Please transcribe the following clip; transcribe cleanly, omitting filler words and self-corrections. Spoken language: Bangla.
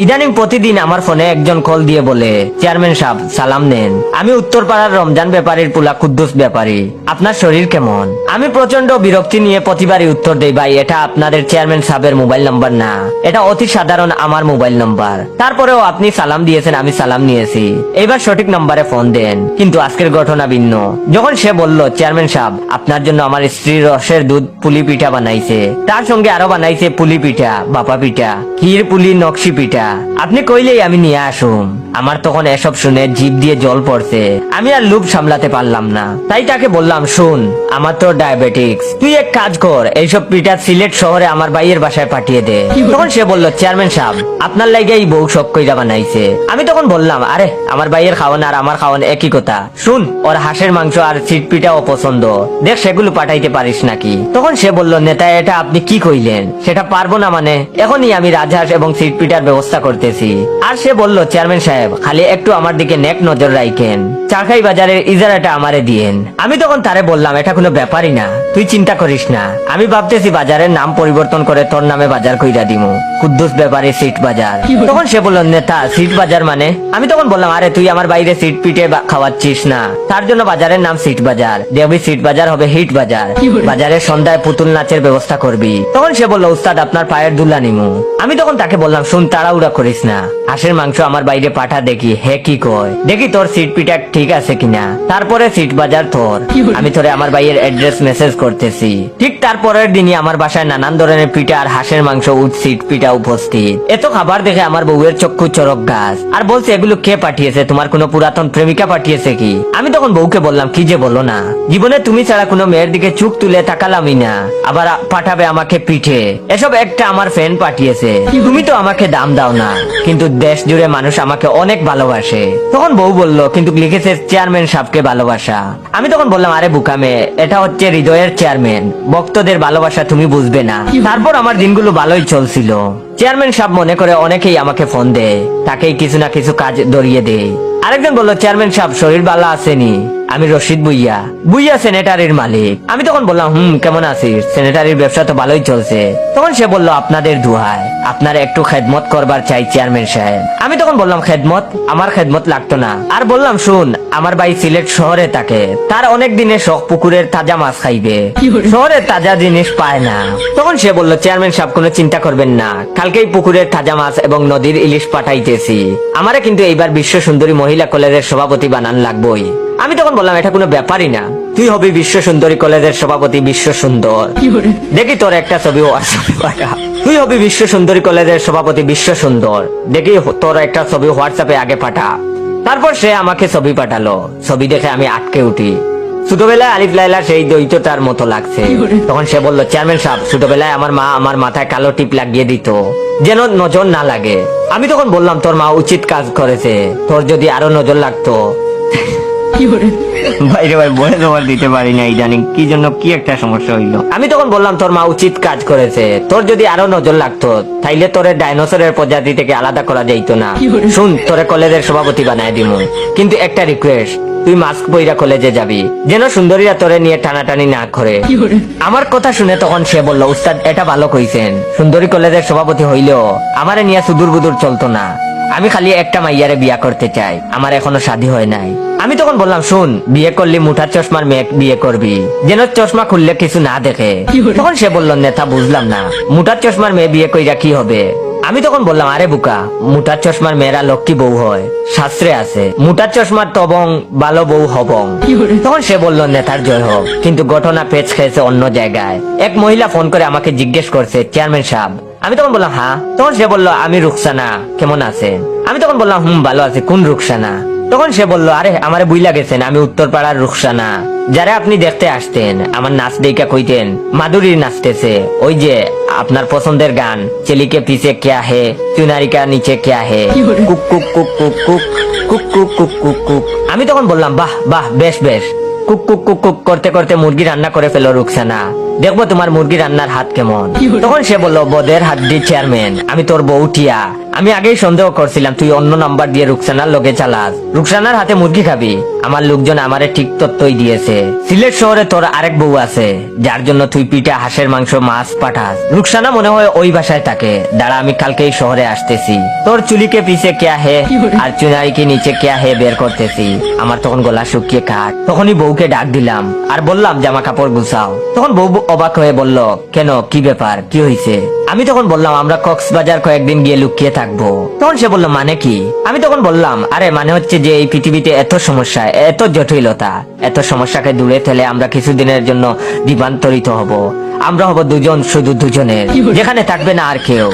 ইদানিং প্রতিদিন আমার ফোনে একজন কল দিয়ে বলে, চেয়ারম্যান সাহেব সালাম নেন। আমি উত্তরপাড়ার রমজান ব্যাপারীর পোলা কুদ্দুস ব্যাপারী, আপনার শরীর কেমন? আমি প্রচন্ড বিরক্তি নিয়ে প্রতিবারই উত্তর দেই, ভাই এটা আপনাদের চেয়ারম্যান সাহেবের মোবাইল নাম্বার না, এটা অতি সাধারণ আমার মোবাইল নাম্বার। তারপরেও আপনি সালাম দিয়েছেন, আমি সালাম নিয়েছি, এবার সঠিক নাম্বারে ফোন দেন। কিন্তু আজকের ঘটনা ভিন্ন। যখন সে বলল, চেয়ারম্যান সাহেব আপনার জন্য আমার স্ত্রীর রসের দুধ পুলি পিঠা বানাইছে, তার সঙ্গে আরো বানাইছে পুলি পিঠা, বাপা পিঠা, ক্ষীর পুলি, নকশি পিঠা, আপনি কইলেই আমি নিয়ে আসুম। আমার তখন এসব শুনে জিভ দিয়ে জল পড়ছে। আমি আর লোভ সামলাতে পারলাম না, তাই তাকে বললাম, শুন আমার তো ডায়াবেটিক্স, তুই এক কাজ কর, এইসব পিঠা সিলেট শহরে আমার ভাইয়ের বাসায় পাঠিয়ে দে। তখন সে বলল, চেয়ারম্যান সাহেব আপনার লাগে এই বউ সব কইরা বানাইছে। আমি তখন বললাম, আরে আমার ভাইয়ের খাওয়ান আর আমার খাওয়ান একই কথা, শুন ওর হাঁসের মাংস আর সিট পিঠা অপছন্দ, দেখ সেগুলো পাঠাইতে পারিস নাকি। তখন সে বলল, নেতা এটা আপনি কি কইলেন, সেটা পারবো না মানে? এখনই আমি রাজহাঁস এবং সিট পিঠার ব্যবস্থা করতেছি। আর সে বলল, চেয়ারম্যান সাহেব খালি একটু আমার দিকে নেক নজর রাখেন, চারখাই বাজারের ইজারাটা আমারে দিয়েন। আমি তখন তারে বললাম, এটা কোনো ব্যাপারই না, তুই চিন্তা করিস না, আমি ভাবতেছি বাজারের নাম পরিবর্তন করে তোর নামে বাজার কইরা দিমু, কুদ্দুস ব্যাপারী সিট বাজার। তখন সে বলল, নেতা সিট বাজার মানে? আমি তখন বললাম, আরে তুই আমার বাইরে সিট পিঠে খাওয়াচ্ছিস না, তার জন্য বাজারের নাম সিট বাজার, দেখবি সিট বাজার হবে হিট বাজার, বাজারের সন্ধ্যায় পুতুল নাচের ব্যবস্থা করবি। তখন সে বলল, উস্তাদ আপনার পায়ের দুলা নিমু। আমি তখন তাকে বললাম, শুন তাড়াহুড়া করিস না, হাঁসের মাংস আমার বাইরে পাঠা, দেখি হে কি কয়, দেখি তোর সিট পিঠা ঠিক আছে কিনা, তারপরে সিট বাজার তোর। আমি তোরে আমার ভাইয়ের অ্যাড্রেস মেসেজ করতেছি। ঠিক তারপরের দিনই আমার বাসায় নানান ধরনের পিঠা আর হাঁসের মাংস, উট সিট পিঠা উপস্থিত। এত খাবার দেখে আমার বউয়ের চক্ষু চরক গাছ, আর বলছে, এগুলো কে পাঠিয়েছে, তোমার কোনো পুরাতন প্রেমিকা পাঠিয়েছে কি? আমি তখন বউকে বললাম, কি যে বলো না, জীবনে তুমি ছাড়া কোনো মেয়ের দিকে চোখ তুলে তাকালামই না, আবার পাঠাবে আমাকে পিঠে, এসব একটা আমার ফ্রেন্ড পাঠিয়েছে, তুমি তো আমাকে দাম দাও না, কিন্তু দেশ জুড়ে মানুষ আমাকে অনেক ভালোবাসে। তখন বউ বলল, কিন্তু লিখেছে চেয়ারম্যান সাহেবকে ভালোবাসা। আমি তখন বললাম, আরে বুকামে, এটা হচ্ছে হৃদয়ের চেয়ারম্যান, ভক্তদের ভালোবাসা তুমি বুঝবে না। তারপর আমার দিনগুলো ভালোই চলছিল। চেয়ারম্যান সাহেব মনে করে অনেকেই আমাকে ফোন দেয়, তাকেই কিছু না কিছু কাজ ধরিয়ে দেয়। আরেকজন বলল, চেয়ারম্যান সাহেব শরীর ভালো আসেনি? আমি রশিদ বুইয়া স্যানিটারির মালিক। আমি তখন বললাম, কেমন আছিস, স্যানিটারির ব্যবসা তো ভালোই চলছে। তখন সে বলল, আপনাদের দুহাই, আপনার একটু খেদমত করবার চাই চেয়ারম্যান সাহেব। আমি তখন বললাম, খেদমত? আমার খেদমত লাগতো না। আর বললাম, শুন আমার ভাই সিলেট শহরে থাকে, তার অনেক দিনের শখ পুকুরের তাজা মাছ খাইবে, শহরের তাজা জিনিস পায় না। তখন সে বলল, চেয়ারম্যান সাহেব কোনো চিন্তা করবেন না, কালকেই পুকুরের তাজা মাছ এবং নদীর ইলিশ পাঠাইতেছি। আমারে কিন্তু এইবার বিশ্ব সুন্দরী মহিলা কলেজের সভাপতি বানান লাগবই। আমি তখন বললাম, এটা কোনো ব্যাপারই না, তুই হবি বিশ্ব সুন্দরী কলেজের সভাপতি, বিশ্ব সুন্দর, দেখি তোর একটা ছবি হোয়াটসঅ্যাপে পাঠা। তুই হবি বিশ্ব সুন্দরী কলেজের সভাপতি, বিশ্ব সুন্দর, দেখি তোর একটা ছবি হোয়াটসঅ্যাপে আগে পাঠা। তারপর সে আমাকে ছবি পাঠালো। ছবি দেখে আমি আটকে উঠি। ছোটবেলায় আলিফ লাইলার সেই দ্বৈততার মতো লাগছে। তখন সে বলল, চেয়ারম্যান সাহেব ছোটবেলায় আমার মা আমার মাথায় কালো টিপ লাগিয়ে দিত, যেন নজর না লাগে। আমি তখন বললাম, তোর মা উচিত কাজ করেছে, তোর যদি আরো নজর লাগতো। বাইরে ভাই বলে জবাব দিতে পারি না, ইদানিং কি জন্য কি একটা সমস্যা হইলো। আমি তখন বললাম, তোর মা উচিত কাজ করেছে, তোর যদি আরো নজর লাগতো তাইলে তোরে ডাইনোসরের প্রজাতি থেকে আলাদা করা যাইতো না। শুন, তোরে কলেজের সভাপতি বানায় দিমু, কিন্তু একটা রিকোয়েস্ট, তুই মাস্ক পইরা কলেজে যাবি, যেন সুন্দরীরা তোরে নিয়ে টানাটানি না করে। আমার কথা শুনে তখন সে বলল, উস্তাদ এটা ভালো কইছেন, সুন্দরী কলেজের সভাপতি হইলেও আমারে নিয়ে সুদূর বুদুর চলতো না, আমি খালি একটা মাইয়ারে বিয়া করতে চাই, আমার এখনো শাদী হয় নাই। আমি তখন বললাম, শুন বিয়ে করলি মুঠার চশমার মেয়ে বিয়ে করবি, যেন চশমা খুললে কিছু না দেখে। তখন সে বলল, নেতা বুঝলাম না, মুঠার চশমার মেয়ে বিয়ে কইরা কি হবে? আমি তখন বললাম, আরে বুকা, মুঠার চশমার মেয়েরা লক্ষ্মী বউ হয়, শাস্ত্রে আছে মুঠার চশমার তবং ভালো বউ হবং। তখন সে বলল, নেতার জয় হোক, কিন্তু ঘটনা পেচ খেয়েছে অন্য জায়গায়। এক মহিলা ফোন করে আমাকে জিজ্ঞেস করছে, চেয়ারম্যান সাহেব। আমি তখন বললাম, হ্যাঁ। তখন সে বলল, আমি রুকসানা, কেমন আছেন? আমি তখন বললাম, ভালো আছি, কোন রুকসানা? তখন সে বলল, আরে আমারে বুইলা গেছেন, আমি উত্তরপাড়ার রুকসানা, যারা আপনি দেখতে আসতেন, আমার নাচ দেখা কইতেন মাধুরী নাচতেছে, ওই যে আপনার পছন্দের গান, চেলিকে পিছে ক্যা হে, চুনারিকা নিচে ক্যা হে, কুক কুক কুক কুক কুক কুক কুক কুক কুক কুক। আমি তখন বললাম, বাহ বাহ, বেশ বেশ। কুক কুক কুক কুক করতে করতে মুরগি রান্না করে ফেলো রুকসানা। দেখবো তোমার মুরগি রান্নার হাত কেমন। তখন সে বলল, বদের হাড্ডি চেয়ারম্যান, আমি তোর বউটিয়া। আমি আগেই সন্দেহ করছিলাম তুই অন্য নাম্বার দিয়ে রুকসানার লগে চালাস। রুকসানার হাতে মুরগি খাবি। আমার লোকজন আমারে ঠিক তত্ত্বই দিয়েছে। সিলেট শহরে তোর আরেক বউ আছে, যার জন্য তুই পিঠা, হাঁসের মাংস, মাছ পাঠাস। রুকসানা মনে হয় ওই বাসায় থাকে। দাঁড়া, আমি কালকেই শহরে আসতেছি। তোর চুলিকে পিছে কেয়া হে আর চুনারি কে নিচে কেয়া হে বের করতেছি। আমার তখন গলা শুকিয়ে কাট। তখনই বউকে ডাক দিলাম আর বললাম, জামা কাপড় গুছাও। তখন বউ অবাক হয়ে বলল, কেন, কি ব্যাপার, কি হয়েছে? আমি তখন বললাম, আমরা কক্সবাজার কয়েকদিন গিয়ে লুকিয়ে থাকবো। তখন সে বলল, মানে কি? আমি তখন বললাম, আরে মানে হচ্ছে যে এই পৃথিবীতে এত সমস্যা, এত জটিলতা, এত সমস্যাকে দূরে ঠেলে আমরা কিছুদিনের জন্য দ্বীপান্তরিত হব। আমরা হব দুজন, শুধু দুজনের, যেখানে থাকবে না আর কেউ।